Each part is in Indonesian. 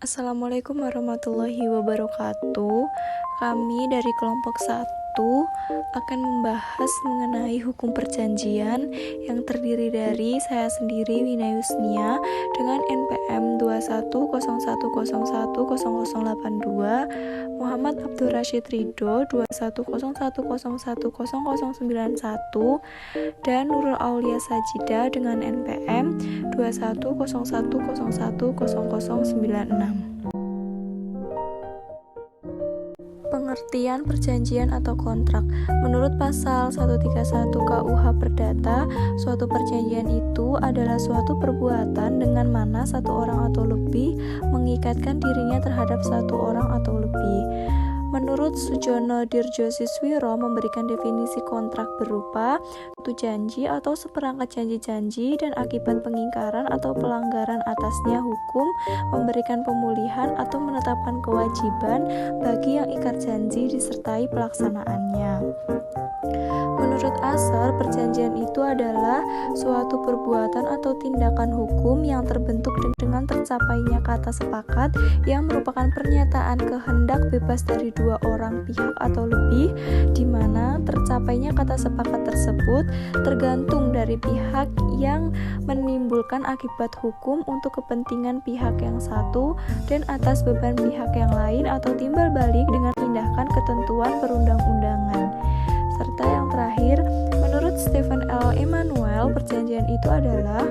Assalamualaikum warahmatullahi wabarakatuh. Kami dari kelompok 1 akan membahas mengenai hukum perjanjian yang terdiri dari saya sendiri Wina Yusnia dengan NPM 2101010082, Muhammad Abdul Rashid Ridho 2101010091, dan Nurul Aulia Sajida dengan NPM 2101010096. Pengertian perjanjian atau kontrak. Menurut pasal 131 KUH Perdata, suatu perjanjian itu adalah suatu perbuatan dengan mana satu orang atau lebih mengikatkan dirinya terhadap satu orang atau lebih. Menurut Sujono Dirjosiswiro memberikan definisi kontrak berupa suatu janji atau seperangkat janji-janji dan akibat pengingkaran atau pelanggaran atasnya hukum, memberikan pemulihan atau menetapkan kewajiban bagi yang ingkar janji disertai pelaksanaannya. Menurut Asar, perjanjian itu adalah suatu perbuatan atau tindakan hukum yang terbentuk dengan tercapainya kata sepakat yang merupakan pernyataan kehendak bebas dari dua orang pihak atau lebih, di mana tercapainya kata sepakat tersebut tergantung dari pihak yang menimbulkan akibat hukum untuk kepentingan pihak yang satu dan atas beban pihak yang lain atau timbal balik dengan mengindahkan ketentuan perundang-undangan. Serta yang terakhir, menurut Stephen L. Emanuel, perjanjian itu adalah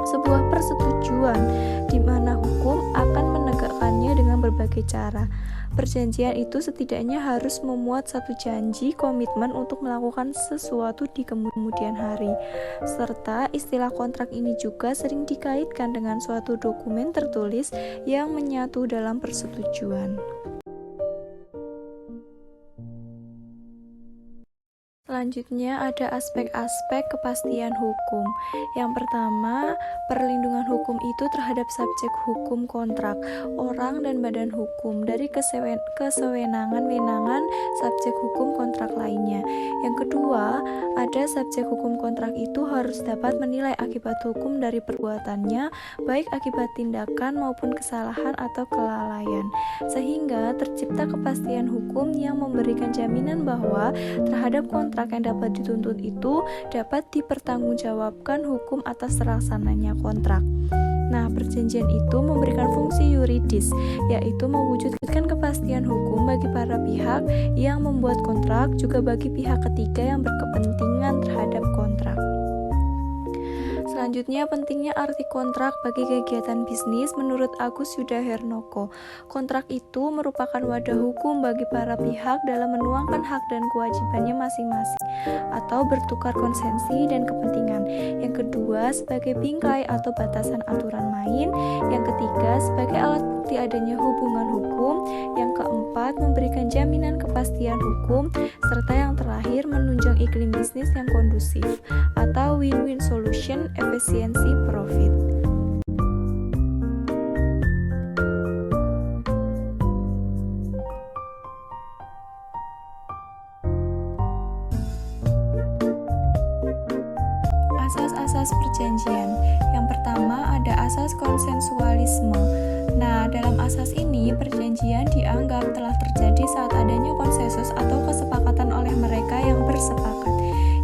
sebuah persetujuan di mana hukum akan menegakkannya dengan berbagai cara. Perjanjian itu setidaknya harus memuat satu janji komitmen untuk melakukan sesuatu di kemudian hari. Serta istilah kontrak ini juga sering dikaitkan dengan suatu dokumen tertulis yang menyatu dalam persetujuan. Selanjutnya ada aspek-aspek kepastian hukum. Yang pertama, perlindungan hukum itu terhadap subjek hukum kontrak, orang dan badan hukum dari kesewenangan-wenangan subjek hukum kontrak lainnya. Yang kedua, ada subjek hukum kontrak itu harus dapat menilai akibat hukum dari perbuatannya, baik akibat tindakan maupun kesalahan atau kelalaian, sehingga tercipta kepastian hukum yang memberikan jaminan bahwa terhadap kontrak yang dapat dituntut itu dapat dipertanggungjawabkan hukum atas terlaksananya kontrak. Nah, perjanjian itu memberikan fungsi yuridis, yaitu mewujudkan kepastian hukum bagi para pihak yang membuat kontrak, juga bagi pihak ketiga yang berkepentingan terhadap kontrak. Selanjutnya, pentingnya arti kontrak bagi kegiatan bisnis menurut Agus Yudahernoko. Kontrak itu merupakan wadah hukum bagi para pihak dalam menuangkan hak dan kewajibannya masing-masing atau bertukar konsensi dan kepentingan. Yang kedua, sebagai bingkai atau batasan aturan main. Yang ketiga, sebagai alat bukti adanya hubungan hukum. Yang keempat, memberikan jaminan kepastian hukum. Serta yang terakhir, menunjang iklim bisnis yang kondusif atau win-win solution, efisiensi, profit. Asas-asas perjanjian. Yang pertama ada asas konsensualisme. Nah, dalam asas ini perjanjian dianggap telah terjadi saat adanya konsensus atau kesepakatan oleh mereka yang bersepakat.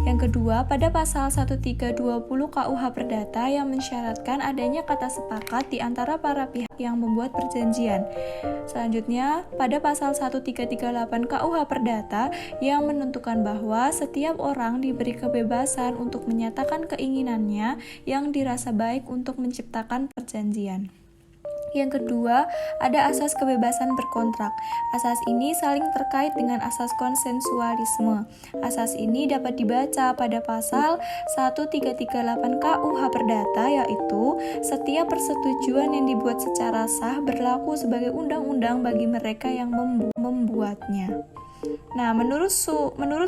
Yang kedua, pada pasal 1320 KUH Perdata yang mensyaratkan adanya kata sepakat di antara para pihak yang membuat perjanjian. Selanjutnya, pada pasal 1338 KUH Perdata yang menentukan bahwa setiap orang diberi kebebasan untuk menyatakan keinginannya yang dirasa baik untuk menciptakan perjanjian. Yang kedua, ada asas kebebasan berkontrak. Asas ini saling terkait dengan asas konsensualisme. Asas ini dapat dibaca pada pasal 1338 KUH Perdata, yaitu setiap persetujuan yang dibuat secara sah berlaku sebagai undang-undang bagi mereka yang membuatnya. Nah, menurut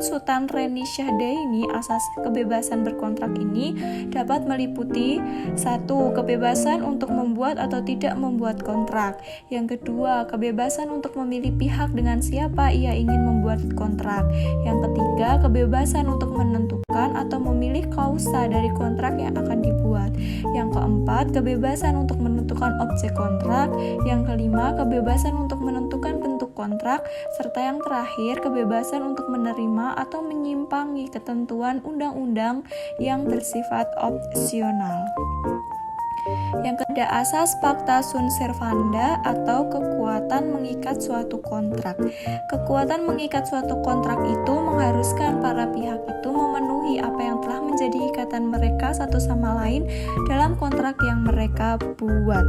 Sultan Reni Syahdaini, asas kebebasan berkontrak ini dapat meliputi: 1. Kebebasan untuk membuat atau tidak membuat kontrak. Yang kedua, kebebasan untuk memilih pihak dengan siapa ia ingin membuat kontrak. Yang ketiga, kebebasan untuk menentukan atau memilih klausa dari kontrak yang akan dibuat. Yang keempat, kebebasan untuk menentukan objek kontrak. Yang kelima, kebebasan untuk menentukan bentuk kontrak. Serta yang terakhir, kebebasan untuk menerima atau menyimpangi ketentuan undang-undang yang bersifat opsional. Yang kedua, asas pacta sunt servanda atau kekuatan mengikat suatu kontrak. Kekuatan mengikat suatu kontrak itu mengharuskan para pihak itu memenuhi apa yang telah menjadi ikatan mereka satu sama lain dalam kontrak yang mereka buat.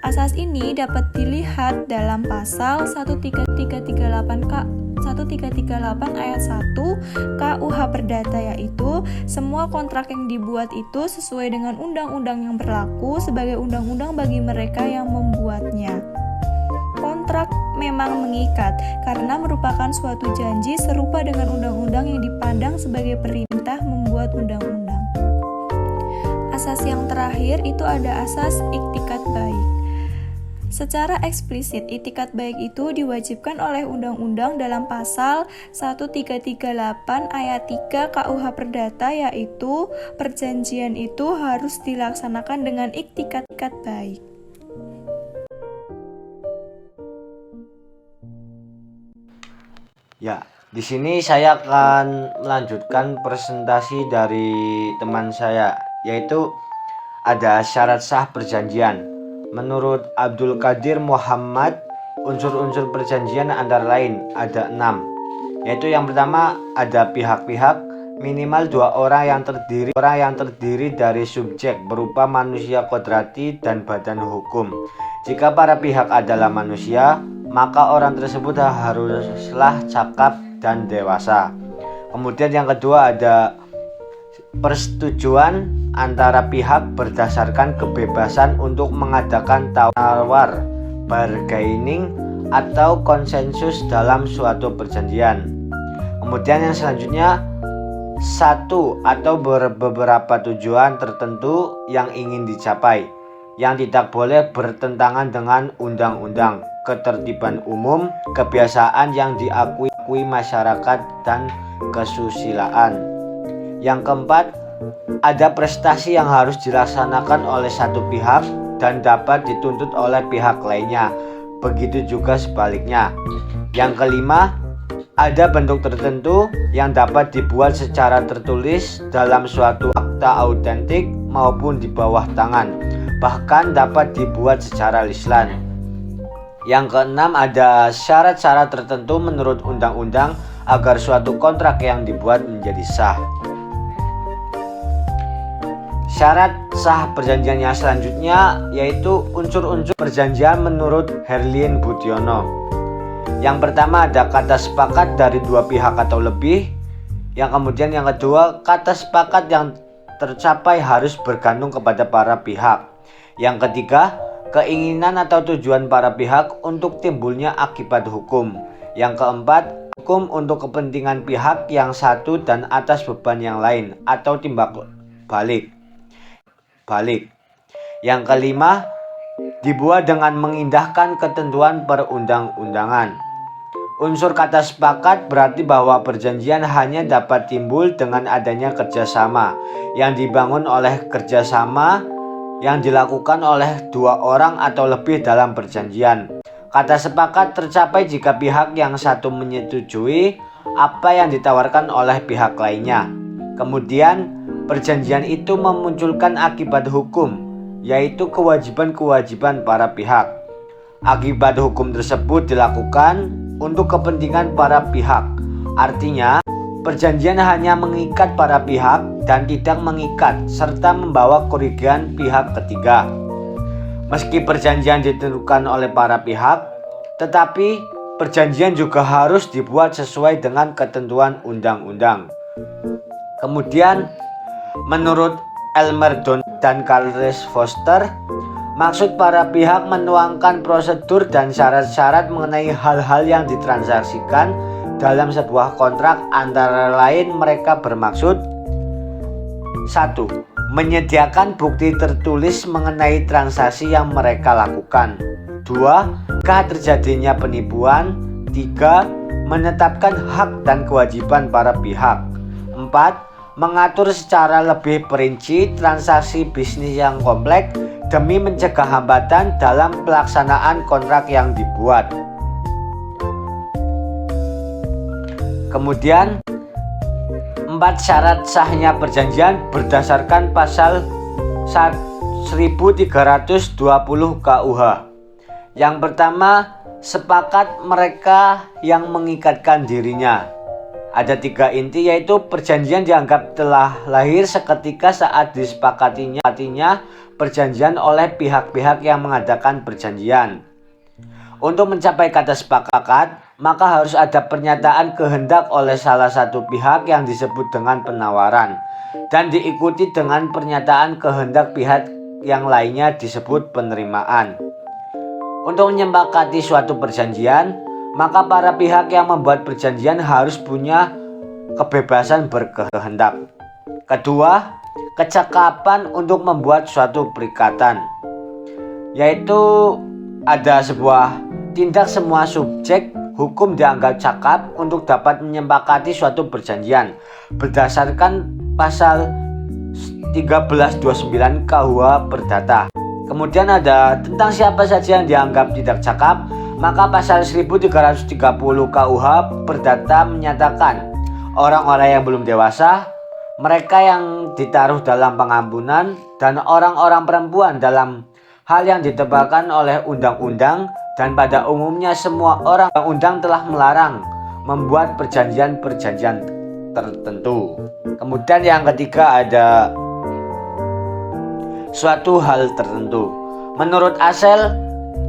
Asas ini dapat dilihat dalam pasal 1338 ayat 1 KUH Perdata, yaitu semua kontrak yang dibuat itu sesuai dengan undang-undang yang berlaku sebagai undang-undang bagi mereka yang membuatnya. Kontrak memang mengikat karena merupakan suatu janji serupa dengan undang-undang yang dipandang sebagai perintah membuat undang-undang. Asas yang terakhir itu ada asas iktikat baik. Secara eksplisit, itikat baik itu diwajibkan oleh undang-undang dalam pasal 1338 ayat 3 KUH Perdata, yaitu perjanjian itu harus dilaksanakan dengan iktikat baik. Ya, di sini saya akan melanjutkan presentasi dari teman saya, yaitu ada syarat sah perjanjian. Menurut Abdul Qadir Muhammad, unsur-unsur perjanjian antara lain ada 6, yaitu yang pertama ada pihak-pihak, minimal 2 orang yang terdiri dari subjek berupa manusia kodrati dan badan hukum. Jika para pihak adalah manusia, maka orang tersebut haruslah cakap dan dewasa. Kemudian yang kedua ada persetujuan antara pihak berdasarkan kebebasan untuk mengadakan tawar, bargaining, atau konsensus dalam suatu perjanjian. Kemudian yang selanjutnya, satu atau beberapa tujuan tertentu yang ingin dicapai, yang tidak boleh bertentangan dengan undang-undang, ketertiban umum, kebiasaan yang diakui masyarakat, dan kesusilaan. Yang keempat, ada prestasi yang harus dilaksanakan oleh satu pihak dan dapat dituntut oleh pihak lainnya. Begitu juga sebaliknya. Yang kelima, ada bentuk tertentu yang dapat dibuat secara tertulis dalam suatu akta autentik maupun di bawah tangan, bahkan dapat dibuat secara lisan. Yang keenam, ada syarat-syarat tertentu menurut undang-undang agar suatu kontrak yang dibuat menjadi sah. Syarat sah perjanjian yang selanjutnya yaitu unsur-unsur perjanjian menurut Herlien Budiono. Yang pertama ada kata sepakat dari 2 pihak atau lebih. Yang kedua, kata sepakat yang tercapai harus bergantung kepada para pihak. Yang ketiga, keinginan atau tujuan para pihak untuk timbulnya akibat hukum. Yang keempat, hukum untuk kepentingan pihak yang satu dan atas beban yang lain atau timbal balik. Yang kelima, dibuat dengan mengindahkan ketentuan perundang-undangan. Unsur kata sepakat berarti bahwa perjanjian hanya dapat timbul dengan adanya kerjasama yang dibangun oleh kerjasama yang dilakukan oleh 2 orang atau lebih dalam perjanjian. Kata sepakat tercapai jika pihak yang satu menyetujui apa yang ditawarkan oleh pihak lainnya. Kemudian perjanjian itu memunculkan akibat hukum, yaitu kewajiban-kewajiban para pihak. Akibat hukum tersebut dilakukan untuk kepentingan para pihak. Artinya, perjanjian hanya mengikat para pihak dan tidak mengikat serta membawa kerugian pihak ketiga. Meski perjanjian ditentukan oleh para pihak, tetapi perjanjian juga harus dibuat sesuai dengan ketentuan undang-undang. Kemudian, menurut Elmer Don dan Carles Foster, maksud para pihak menuangkan prosedur dan syarat-syarat mengenai hal-hal yang ditransaksikan dalam sebuah kontrak antara lain mereka bermaksud: 1. Menyediakan bukti tertulis mengenai transaksi yang mereka lakukan. 2. Jika terjadinya penipuan. 3. Menetapkan hak dan kewajiban para pihak. 4. Mengatur secara lebih perinci transaksi bisnis yang kompleks demi mencegah hambatan dalam pelaksanaan kontrak yang dibuat. Kemudian 4 syarat sahnya perjanjian berdasarkan pasal 1320 KUH. Yang pertama, sepakat mereka yang mengikatkan dirinya. Ada 3 inti, yaitu perjanjian dianggap telah lahir seketika saat disepakatinya perjanjian oleh pihak-pihak yang mengadakan perjanjian. Untuk mencapai kata sepakat, maka harus ada pernyataan kehendak oleh salah satu pihak yang disebut dengan penawaran, dan diikuti dengan pernyataan kehendak pihak yang lainnya disebut penerimaan. Untuk menyepakati suatu perjanjian, maka para pihak yang membuat perjanjian harus punya kebebasan berkehendak. Kedua, kecakapan untuk membuat suatu perikatan, yaitu ada sebuah tindak semua subjek hukum dianggap cakap untuk dapat menyepakati suatu perjanjian berdasarkan pasal 1329 KUH Perdata. Kemudian ada tentang siapa saja yang dianggap tidak cakap, maka pasal 1330 KUH Perdata menyatakan orang-orang yang belum dewasa, mereka yang ditaruh dalam pengampunan, dan orang-orang perempuan dalam hal yang ditetapkan oleh undang-undang, dan pada umumnya semua orang undang telah melarang membuat perjanjian-perjanjian tertentu. Kemudian yang ketiga ada suatu hal tertentu. Menurut Asel,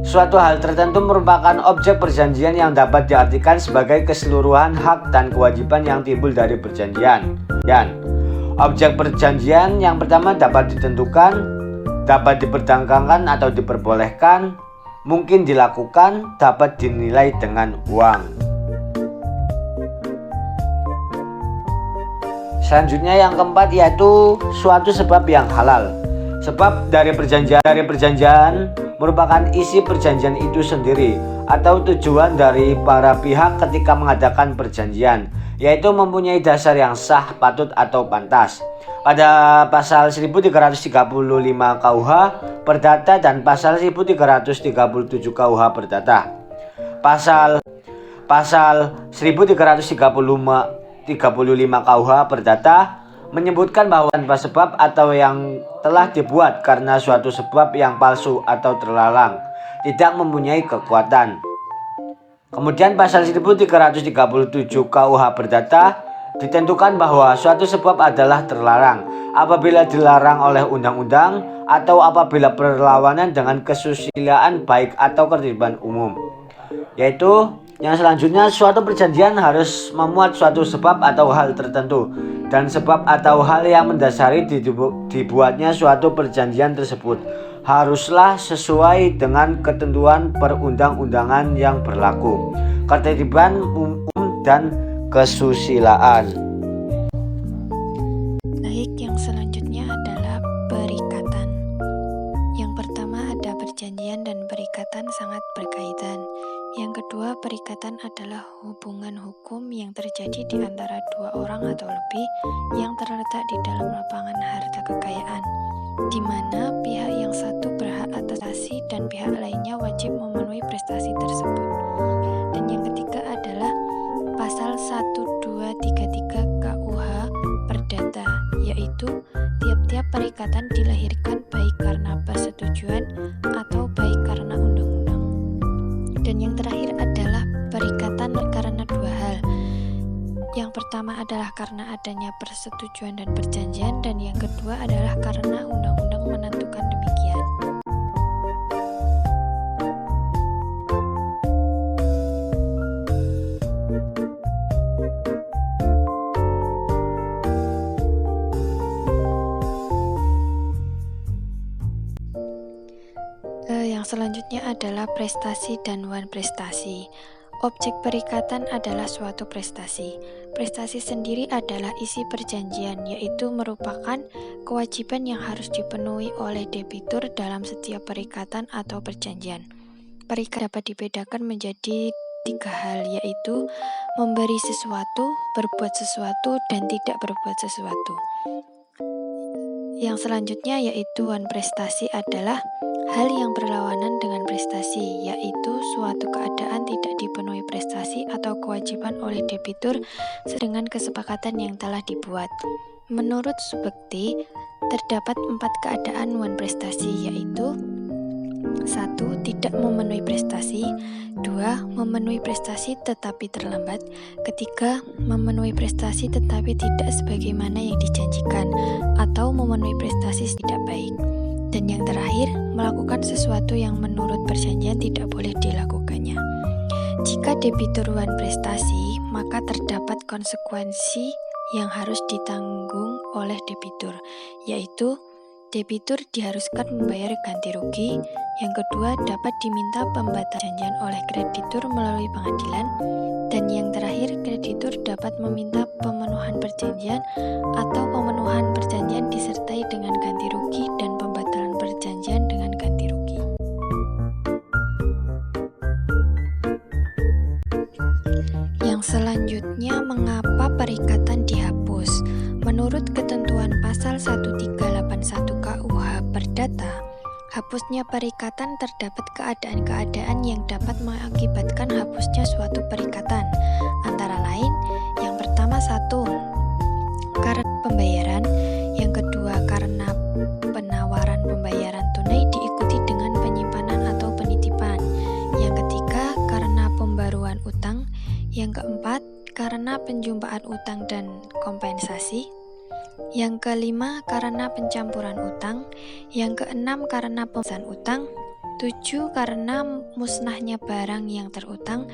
suatu hal tertentu merupakan objek perjanjian yang dapat diartikan sebagai keseluruhan hak dan kewajiban yang timbul dari perjanjian. Dan objek perjanjian yang pertama dapat ditentukan, dapat diperdagangkan atau diperbolehkan, mungkin dilakukan, dapat dinilai dengan uang. Selanjutnya yang keempat yaitu suatu sebab yang halal. Sebab dari perjanjian merupakan isi perjanjian itu sendiri atau tujuan dari para pihak ketika mengadakan perjanjian, yaitu mempunyai dasar yang sah, patut atau pantas. Pada pasal 1335 KUH Perdata dan pasal 1337 KUH Perdata. Pasal 1335 KUH Perdata menyebutkan bahwa tanpa sebab atau yang telah dibuat karena suatu sebab yang palsu atau terlarang tidak mempunyai kekuatan. Kemudian pasal 1337 KUH Perdata ditentukan bahwa suatu sebab adalah terlarang apabila dilarang oleh undang-undang atau apabila berlawanan dengan kesusilaan baik atau ketertiban umum. Yaitu yang selanjutnya, suatu perjanjian harus memuat suatu sebab atau hal tertentu, dan sebab atau hal yang mendasari dibuatnya suatu perjanjian tersebut haruslah sesuai dengan ketentuan perundang-undangan yang berlaku, ketertiban umum dan kesusilaan. Baik, yang selanjutnya adalah perikatan. Yang pertama ada perjanjian dan perikatan sangat berkaitan. Yang kedua, perikatan adalah hubungan hukum yang terjadi di antara dua orang atau lebih yang terletak di dalam lapangan harta kekayaan, di mana pihak yang satu berhak atas prestasi dan pihak lainnya wajib memenuhi prestasi tersebut. Dan yang ketiga adalah pasal 1233 KUH Perdata, yaitu tiap-tiap perikatan dilahirkan baik karena persetujuan atau baik karena undang-undang. Dan yang terakhir adalah perikatan karena dua hal. Yang pertama adalah karena adanya persetujuan dan perjanjian, dan yang kedua adalah karena undang-undang menentukan demikian. Yang selanjutnya adalah prestasi dan wan prestasi. Objek perikatan adalah suatu prestasi. Prestasi sendiri adalah isi perjanjian, yaitu merupakan kewajiban yang harus dipenuhi oleh debitur dalam setiap perikatan atau perjanjian. Perikatan dapat dibedakan menjadi 3 hal, yaitu memberi sesuatu, berbuat sesuatu, dan tidak berbuat sesuatu. Yang selanjutnya yaitu wan prestasi adalah hal yang berlawanan dengan prestasi, yaitu suatu keadaan tidak dipenuhi prestasi atau kewajiban oleh debitur dengan kesepakatan yang telah dibuat. Menurut Subekti, terdapat 4 keadaan wan prestasi, yaitu 1. Tidak memenuhi prestasi. 2. Memenuhi prestasi tetapi terlambat. 3. Memenuhi prestasi tetapi tidak sebagaimana yang dijanjikan, atau memenuhi prestasi tidak baik. Dan yang terakhir, melakukan sesuatu yang menurut perjanjian tidak boleh dilakukannya. Jika debitur wan prestasi, maka terdapat konsekuensi yang harus ditanggung oleh debitur, yaitu debitur diharuskan membayar ganti rugi. Yang kedua, dapat diminta pembatalan perjanjian oleh kreditur melalui pengadilan. Dan yang terakhir, kreditur dapat meminta pemenuhan perjanjian atau pemenuhan perjanjian disertai dengan ganti rugi dan pembatalan perjanjian dengan ganti rugi. Yang selanjutnya, mengapa perikatan dihapus? Menurut ketentuan pasal 1381 KUH Perdata, hapusnya perikatan terdapat keadaan-keadaan yang dapat mengakibatkan hapusnya suatu perikatan. Antara lain, yang pertama 1. Karena pembayaran. Yang kedua, karena penawaran pembayaran tunai diikuti dengan penyimpanan atau penitipan. Yang ketiga, karena pembaruan utang. Yang keempat, karena penjumpaan utang dan kompensasi. Yang kelima, karena pencampuran utang. Yang keenam, karena pembebasan utang. 7. Karena musnahnya barang yang terutang.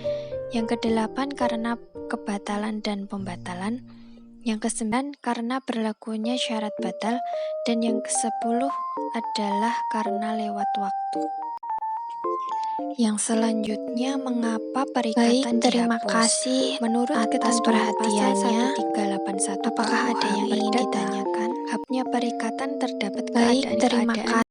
Yang kedelapan, karena kebatalan dan pembatalan. Yang kesembilan, karena berlakunya syarat batal. Dan yang ke-10 adalah karena lewat waktu. Yang selanjutnya, mengapa perikatan terima dihapus? kasih Menurut atas ketentuan perhatiannya. pasal 1381 Apakah ada yang ingin Perdata, ditanyakan? hapusnya perikatan terdapat Baik, terima keadaan-keadaan